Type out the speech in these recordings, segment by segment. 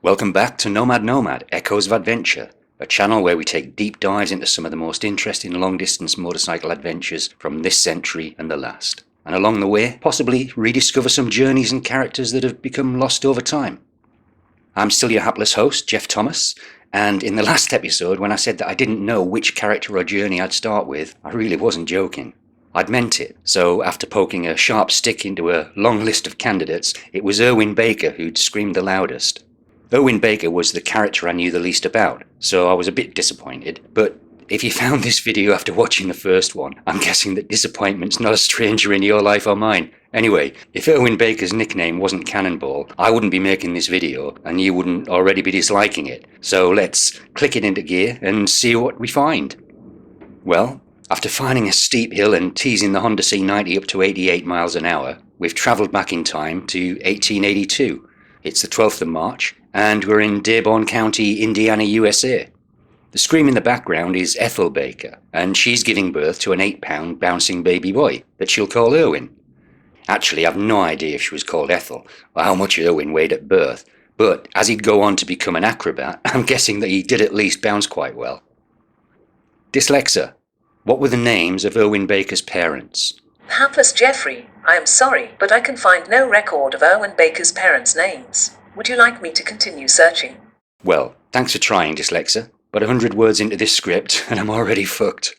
Welcome back to Nomad Nomad, Echoes of Adventure, a channel where we take deep dives into some of the most interesting long-distance motorcycle adventures from this century and the last. And along the way, possibly rediscover some journeys and characters that have become lost over time. I'm still your hapless host, Geoff Thomas, and in the last episode when I said that I didn't know which character or journey I'd start with, I really wasn't joking. I'd meant it, so after poking a sharp stick into a long list of candidates, it was Erwin Baker who'd screamed the loudest. Erwin Baker was the character I knew the least about, so I was a bit disappointed, but if you found this video after watching the first one, I'm guessing that disappointment's not a stranger in your life or mine. Anyway, if Erwin Baker's nickname wasn't Cannonball, I wouldn't be making this video, and you wouldn't already be disliking it. So let's click it into gear and see what we find. Well, after finding a steep hill and teasing the Honda C90 up to 88 miles an hour, we've travelled back in time to 1882. It's the 12th of March, and we're in Dearborn County, Indiana, USA. The scream in the background is Ethel Baker, and she's giving birth to an 8-pound bouncing baby boy that she'll call Erwin. Actually, I've no idea if she was called Ethel, or how much Erwin weighed at birth, but as he'd go on to become an acrobat, I'm guessing that he did at least bounce quite well. Dyslexa. What were the names of Erwin Baker's parents? Hapless Jeffrey, I am sorry, but I can find no record of Erwin Baker's parents' names. Would you like me to continue searching? Well, thanks for trying, Dyslexa, but 100 words into this script and I'm already fucked.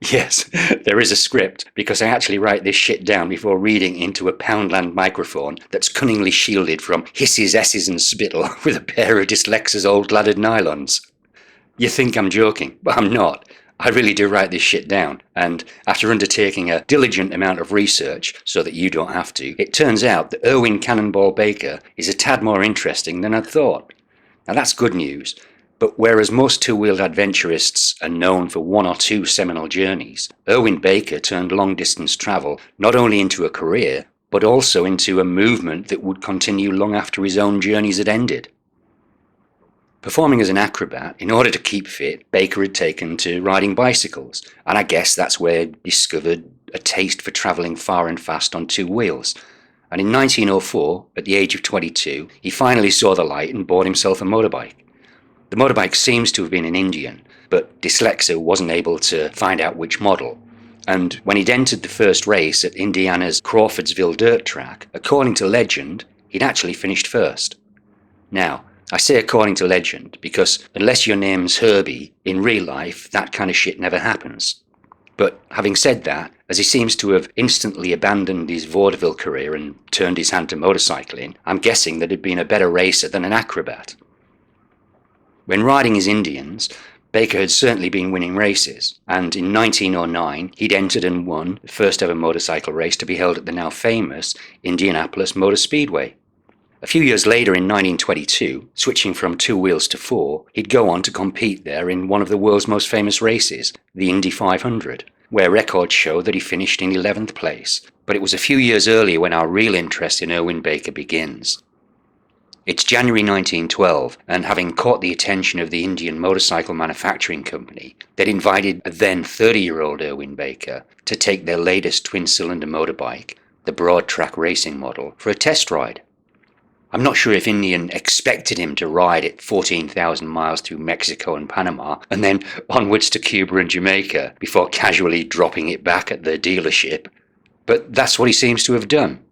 Yes, there is a script, because I actually write this shit down before reading into a Poundland microphone that's cunningly shielded from hisses, s's and spittle with a pair of Dyslexa's old laddered nylons. You think I'm joking, but I'm not. I really do write this shit down, and after undertaking a diligent amount of research so that you don't have to, it turns out that Erwin Cannonball Baker is a tad more interesting than I'd thought. Now that's good news, but whereas most two-wheeled adventurists are known for one or two seminal journeys, Erwin Baker turned long-distance travel not only into a career, but also into a movement that would continue long after his own journeys had ended. Performing as an acrobat, in order to keep fit, Baker had taken to riding bicycles, and I guess that's where he discovered a taste for travelling far and fast on two wheels. And in 1904, at the age of 22, he finally saw the light and bought himself a motorbike. The motorbike seems to have been an Indian, but Dyslexa wasn't able to find out which model. And when he'd entered the first race at Indiana's Crawfordsville dirt track, according to legend, he'd actually finished first. Now, I say according to legend because unless your name's Herbie, in real life that kind of shit never happens. But having said that, as he seems to have instantly abandoned his vaudeville career and turned his hand to motorcycling, I'm guessing that he'd been a better racer than an acrobat. When riding his Indians, Baker had certainly been winning races, and in 1909 he'd entered and won the first ever motorcycle race to be held at the now famous Indianapolis Motor Speedway. A few years later in 1922, switching from two wheels to four, he'd go on to compete there in one of the world's most famous races, the Indy 500, where records show that he finished in 11th place. But it was a few years earlier when our real interest in Erwin Baker begins. It's January 1912, and having caught the attention of the Indian Motorcycle Manufacturing Company, they'd invited a then 30-year-old Erwin Baker to take their latest twin-cylinder motorbike, the Broad Track Racing model, for a test ride. I'm not sure if Indian expected him to ride at 14,000 miles through Mexico and Panama and then onwards to Cuba and Jamaica before casually dropping it back at their dealership, but that's what he seems to have done.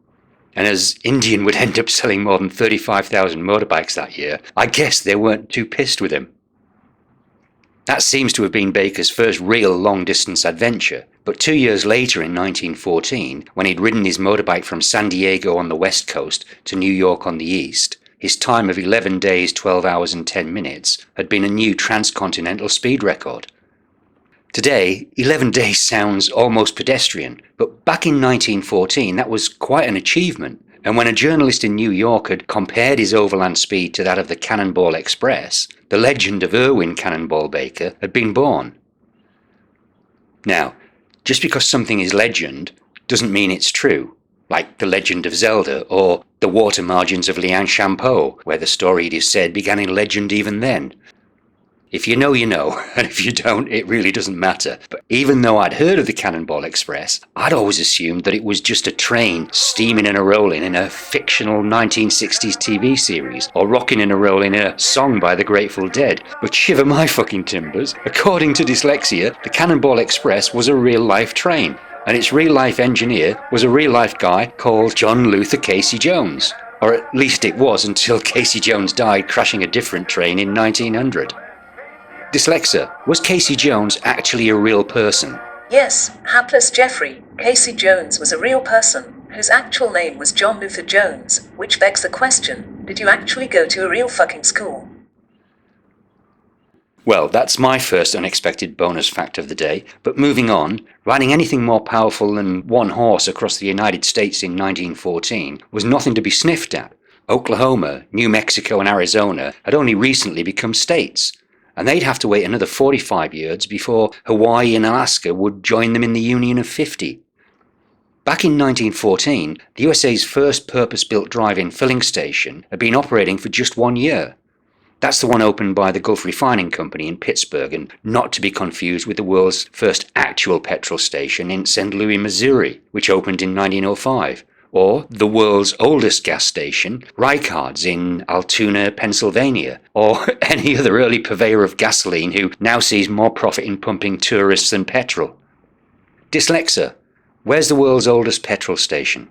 And as Indian would end up selling more than 35,000 motorbikes that year, I guess they weren't too pissed with him. That seems to have been Baker's first real long-distance adventure, but 2 years later in 1914, when he'd ridden his motorbike from San Diego on the west coast to New York on the east, his time of 11 days, 12 hours and 10 minutes had been a new transcontinental speed record. Today, 11 days sounds almost pedestrian, but back in 1914 that was quite an achievement. And when a journalist in New York had compared his overland speed to that of the Cannonball Express, the legend of Erwin Cannonball Baker had been born. Now, just because something is legend doesn't mean it's true, like the legend of Zelda or the water margins of Liang Shampo, where the story, it is said, began in legend even then. If you know, you know, and if you don't, it really doesn't matter. But even though I'd heard of the Cannonball Express, I'd always assumed that it was just a train steaming and a-rolling in a fictional 1960s TV series, or rocking and a-rolling in a song by the Grateful Dead. But shiver my fucking timbers, according to Dyslexia, the Cannonball Express was a real-life train, and its real-life engineer was a real-life guy called John Luther Casey Jones. Or at least it was until Casey Jones died crashing a different train in 1900. Dyslexia, was Casey Jones actually a real person? Yes, hapless Jeffrey, Casey Jones was a real person, whose actual name was John Luther Jones, which begs the question, did you actually go to a real fucking school? Well, that's my first unexpected bonus fact of the day, but moving on, riding anything more powerful than one horse across the United States in 1914 was nothing to be sniffed at. Oklahoma, New Mexico and Arizona had only recently become states, and they'd have to wait another 45 years before Hawaii and Alaska would join them in the Union of 50. Back in 1914, the USA's first purpose-built drive-in filling station had been operating for just 1 year. That's the one opened by the Gulf Refining Company in Pittsburgh, and not to be confused with the world's first actual petrol station in St. Louis, Missouri, which opened in 1905. Or the world's oldest gas station, Ricard's in Altoona, Pennsylvania, or any other early purveyor of gasoline who now sees more profit in pumping tourists than petrol. Dyslexia, where's the world's oldest petrol station?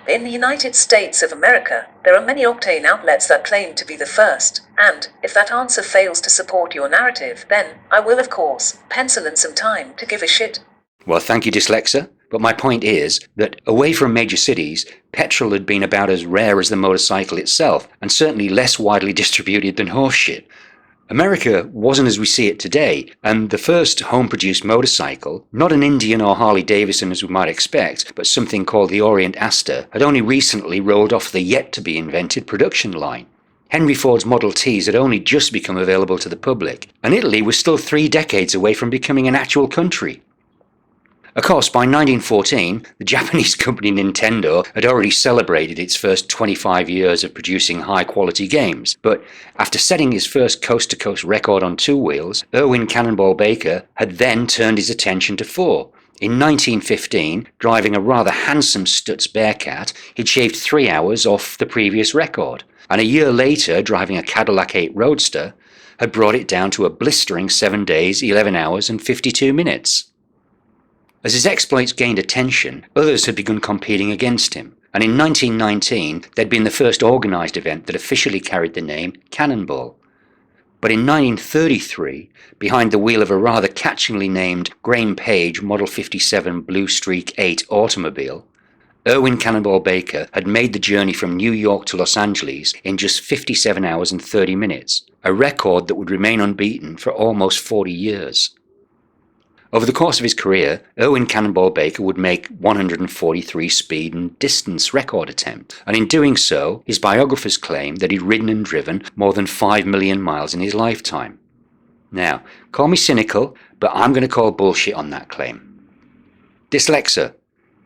In the United States of America, there are many octane outlets that claim to be the first, and, if that answer fails to support your narrative, then I will of course pencil in some time to give a shit. Well, thank you, Dyslexia. But my point is that away from major cities, petrol had been about as rare as the motorcycle itself, and certainly less widely distributed than horse shit. America wasn't as we see it today, and the first home-produced motorcycle, not an Indian or Harley-Davidson as we might expect, but something called the Orient-Aster, had only recently rolled off the yet-to-be-invented production line. Henry Ford's Model Ts had only just become available to the public, and Italy was still 3 decades away from becoming an actual country. Of course, by 1914, the Japanese company Nintendo had already celebrated its first 25 years of producing high-quality games, but after setting his first coast-to-coast record on 2 wheels, Erwin "Cannonball" Baker had then turned his attention to 4. In 1915, driving a rather handsome Stutz Bearcat, he'd shaved 3 hours off the previous record, and a year later, driving a Cadillac 8 Roadster, had brought it down to a blistering 7 days, 11 hours and 52 minutes. As his exploits gained attention, others had begun competing against him, and in 1919 there'd been the first organised event that officially carried the name Cannonball. But in 1933, behind the wheel of a rather catchingly named Graham Page Model 57 Blue Streak 8 automobile, Erwin "Cannonball" Baker had made the journey from New York to Los Angeles in just 57 hours and 30 minutes, a record that would remain unbeaten for almost 40 years. Over the course of his career, Erwin "Cannonball" Baker would make 143 speed and distance record attempts, and in doing so, his biographers claim that he'd ridden and driven more than 5 million miles in his lifetime. Now, call me cynical, but I'm going to call bullshit on that claim. Dyslexia,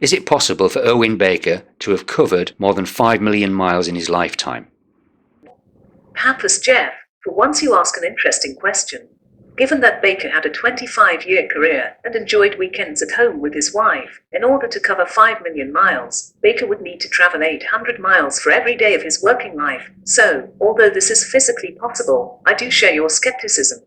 is it possible for Erwin Baker to have covered more than 5 million miles in his lifetime? Hapless Geoff, for once you ask an interesting question. Given that Baker had a 25-year career and enjoyed weekends at home with his wife, in order to cover 5 million miles, Baker would need to travel 800 miles for every day of his working life. So, although this is physically possible, I do share your skepticism.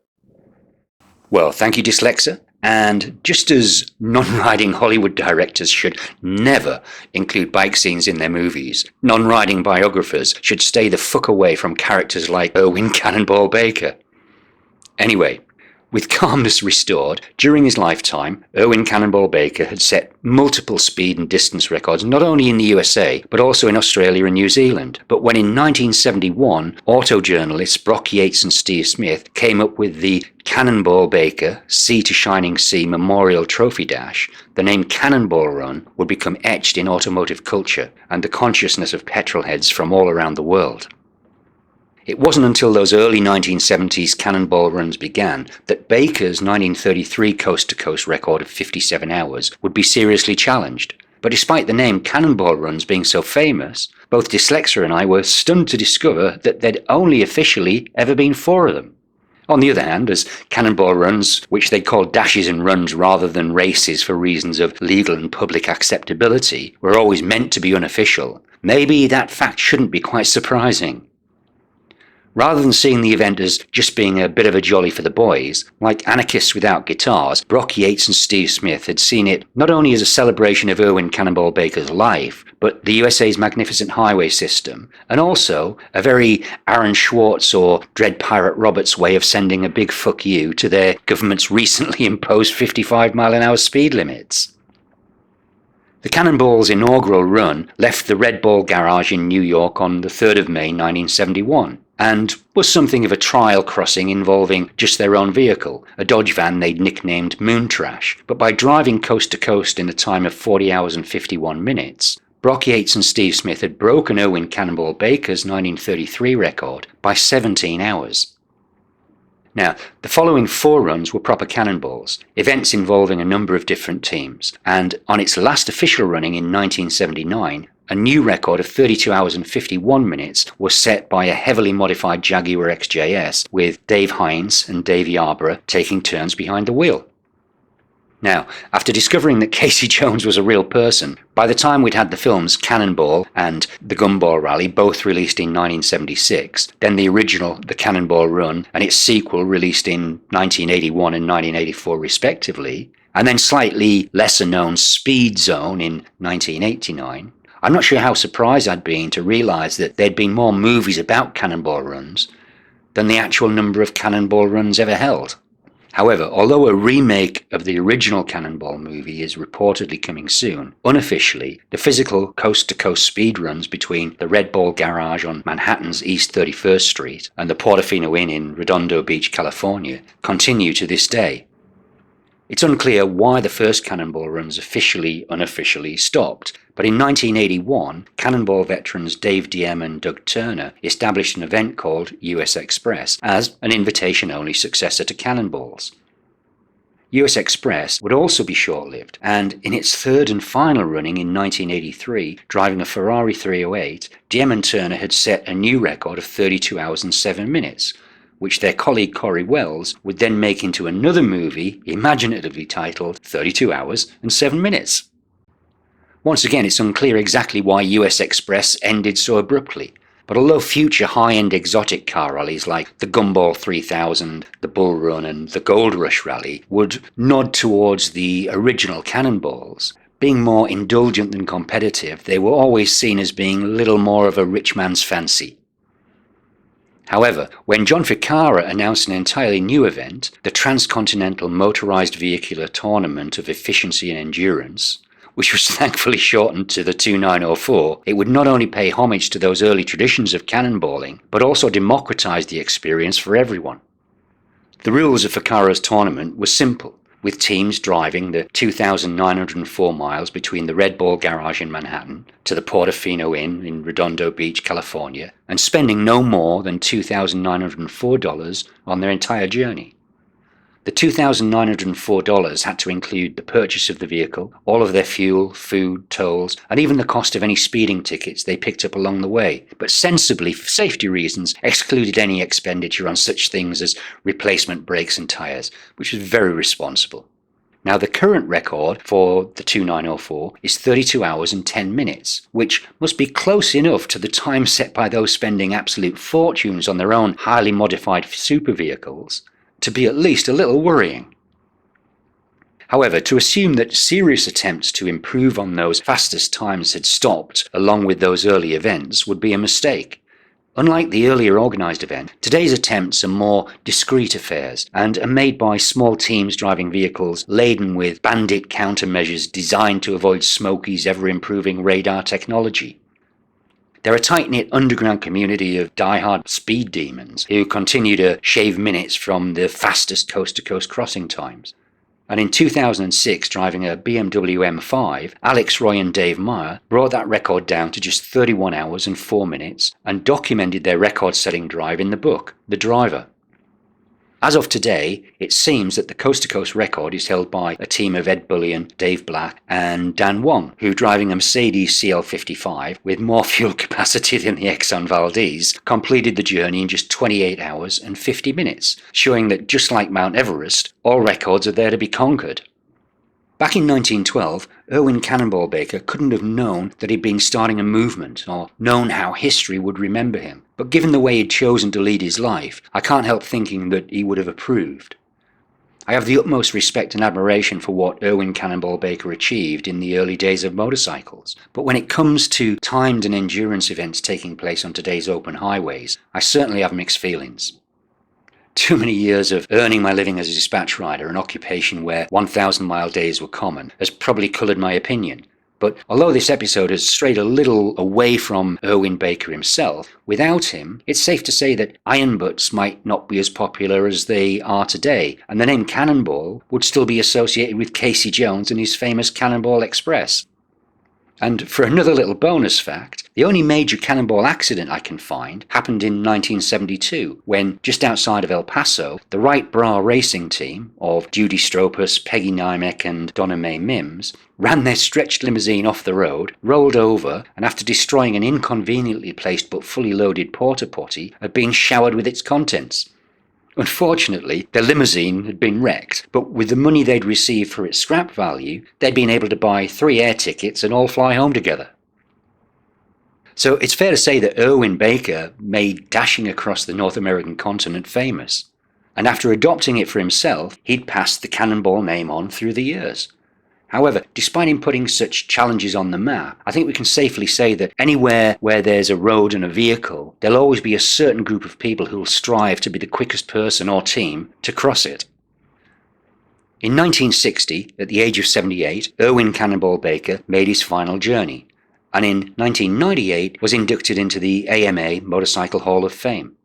Well, thank you, Dyslexia. And just as non-riding Hollywood directors should never include bike scenes in their movies, non-riding biographers should stay the fuck away from characters like Erwin "Cannonball" Baker. Anyway, with calmness restored, during his lifetime, Erwin "Cannonball" Baker had set multiple speed and distance records not only in the USA, but also in Australia and New Zealand. But when in 1971, auto journalists Brock Yates and Steve Smith came up with the Cannonball Baker Sea to Shining Sea Memorial Trophy Dash, the name Cannonball Run would become etched in automotive culture and the consciousness of petrolheads from all around the world. It wasn't until those early 1970s Cannonball runs began that Baker's 1933 coast-to-coast record of 57 hours would be seriously challenged. But despite the name Cannonball Runs being so famous, both Dyslexia and I were stunned to discover that there'd only officially ever been 4 of them. On the other hand, as Cannonball runs, which they called dashes and runs rather than races for reasons of legal and public acceptability, were always meant to be unofficial, maybe that fact shouldn't be quite surprising. Rather than seeing the event as just being a bit of a jolly for the boys, like anarchists without guitars, Brock Yates and Steve Smith had seen it not only as a celebration of Erwin "Cannonball" Baker's life, but the USA's magnificent highway system, and also a very Aaron Swartz or Dread Pirate Roberts way of sending a big fuck you to their government's recently imposed 55-mile-an-hour speed limits. The Cannonball's inaugural run left the Red Ball garage in New York on the 3rd of May 1971, and was something of a trial crossing involving just their own vehicle, a Dodge van they'd nicknamed Moon Trash. But by driving coast to coast in a time of 40 hours and 51 minutes, Brock Yates and Steve Smith had broken Erwin "Cannonball" Baker's 1933 record by 17 hours. Now, the following 4 runs were proper cannonballs, events involving a number of different teams, and on its last official running in 1979, a new record of 32 hours and 51 minutes was set by a heavily modified Jaguar XJS, with Dave Hines and Dave Yarborough taking turns behind the wheel. Now, after discovering that Casey Jones was a real person, by the time we'd had the films Cannonball and The Gumball Rally both released in 1976, then the original The Cannonball Run and its sequel released in 1981 and 1984 respectively, and then slightly lesser known Speed Zone in 1989, I'm not sure how surprised I'd been to realise that there'd been more movies about cannonball runs than the actual number of cannonball runs ever held. However, although a remake of the original Cannonball movie is reportedly coming soon, unofficially, the physical coast-to-coast speed runs between the Red Ball garage on Manhattan's East 31st Street and the Portofino Inn in Redondo Beach, California, continue to this day. It's unclear why the first Cannonball runs unofficially stopped, but in 1981, Cannonball veterans Dave Diem and Doug Turner established an event called US Express as an invitation-only successor to Cannonballs. US Express would also be short-lived, and in its 3rd and final running in 1983, driving a Ferrari 308, Diem and Turner had set a new record of 32 hours and 7 minutes, which their colleague Corey Wells would then make into another movie imaginatively titled 32 Hours and 7 Minutes. Once again, it's unclear exactly why US Express ended so abruptly, but although future high-end exotic car rallies like the Gumball 3000, the Bull Run and the Gold Rush Rally would nod towards the original Cannonballs, being more indulgent than competitive, they were always seen as being a little more of a rich man's fancy. However, when John Ficarra announced an entirely new event, the Transcontinental Motorized Vehicular Tournament of Efficiency and Endurance, which was thankfully shortened to the 2904, it would not only pay homage to those early traditions of cannonballing, but also democratize the experience for everyone. The rules of Ficarra's tournament were simple, with teams driving the 2,904 miles between the Red Ball garage in Manhattan to the Portofino Inn in Redondo Beach, California, and spending no more than $2,904 on their entire journey. The $2,904 had to include the purchase of the vehicle, all of their fuel, food, tolls, and even the cost of any speeding tickets they picked up along the way, but sensibly, for safety reasons, excluded any expenditure on such things as replacement brakes and tyres, which was very responsible. Now, the current record for the 2904 is 32 hours and 10 minutes, which must be close enough to the time set by those spending absolute fortunes on their own highly modified super vehicles to be at least a little worrying. However, to assume that serious attempts to improve on those fastest times had stopped along with those early events would be a mistake. Unlike the earlier organised event, today's attempts are more discreet affairs and are made by small teams driving vehicles laden with bandit countermeasures designed to avoid Smokey's ever-improving radar technology. They're a tight-knit underground community of die-hard speed demons who continue to shave minutes from the fastest coast-to-coast crossing times. And in 2006, driving a BMW M5, Alex Roy and Dave Meyer brought that record down to just 31 hours and 4 minutes and documented their record-setting drive in the book, The Driver. As of today, it seems that the coast-to-coast record is held by a team of Ed Bullion, Dave Black and Dan Wong, who, driving a Mercedes CL55 with more fuel capacity than the Exxon Valdez, completed the journey in just 28 hours and 50 minutes, showing that just like Mount Everest, all records are there to be conquered. Back in 1912, Erwin "Cannonball" Baker couldn't have known that he'd been starting a movement or known how history would remember him. But given the way he'd chosen to lead his life, I can't help thinking that he would have approved. I have the utmost respect and admiration for what Erwin "Cannonball" Baker achieved in the early days of motorcycles. But when it comes to timed and endurance events taking place on today's open highways, I certainly have mixed feelings. Too many years of earning my living as a dispatch rider, an occupation where 1,000-mile days were common, has probably coloured my opinion. But although this episode has strayed a little away from Erwin Baker himself, without him, it's safe to say that iron butts might not be as popular as they are today, and the name Cannonball would still be associated with Casey Jones and his famous Cannonball Express. And for another little bonus fact, the only major cannonball accident I can find happened in 1972, when, just outside of El Paso, the Wright Bra racing team of Judy Stropus, Peggy Nymek and Donna Mae Mims ran their stretched limousine off the road, rolled over, and after destroying an inconveniently placed but fully loaded porta potty, had been showered with its contents. Unfortunately, their limousine had been wrecked, but with the money they'd received for its scrap value, they'd been able to buy 3 air tickets and all fly home together. So it's fair to say that Erwin Baker made dashing across the North American continent famous. And after adopting it for himself, he'd passed the Cannonball name on through the years. However, despite him putting such challenges on the map, I think we can safely say that anywhere where there's a road and a vehicle, there'll always be a certain group of people who'll strive to be the quickest person or team to cross it. In 1960, at the age of 78, Erwin "Cannonball" Baker made his final journey, and in 1998 was inducted into the AMA Motorcycle Hall of Fame.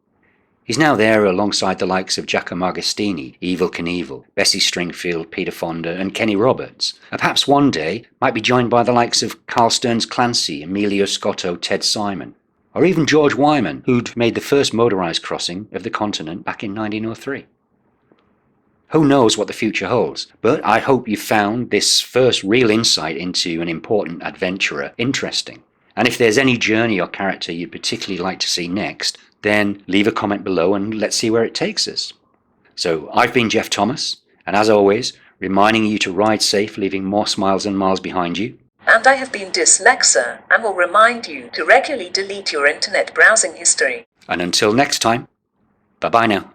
He's now there alongside the likes of Giacomo Agostini, Evel Knievel, Bessie Stringfield, Peter Fonda and Kenny Roberts, and perhaps one day might be joined by the likes of Carl Stearns Clancy, Emilio Scotto, Ted Simon, or even George Wyman, who'd made the first motorised crossing of the continent back in 1903. Who knows what the future holds, but I hope you found this first real insight into an important adventurer interesting. And if there's any journey or character you'd particularly like to see next, then leave a comment below and let's see where it takes us. So I've been Geoff Thomas, and as always, reminding you to ride safe, leaving more smiles and miles behind you. And I have been Dyslexa, and will remind you to regularly delete your internet browsing history. And until next time, bye-bye now.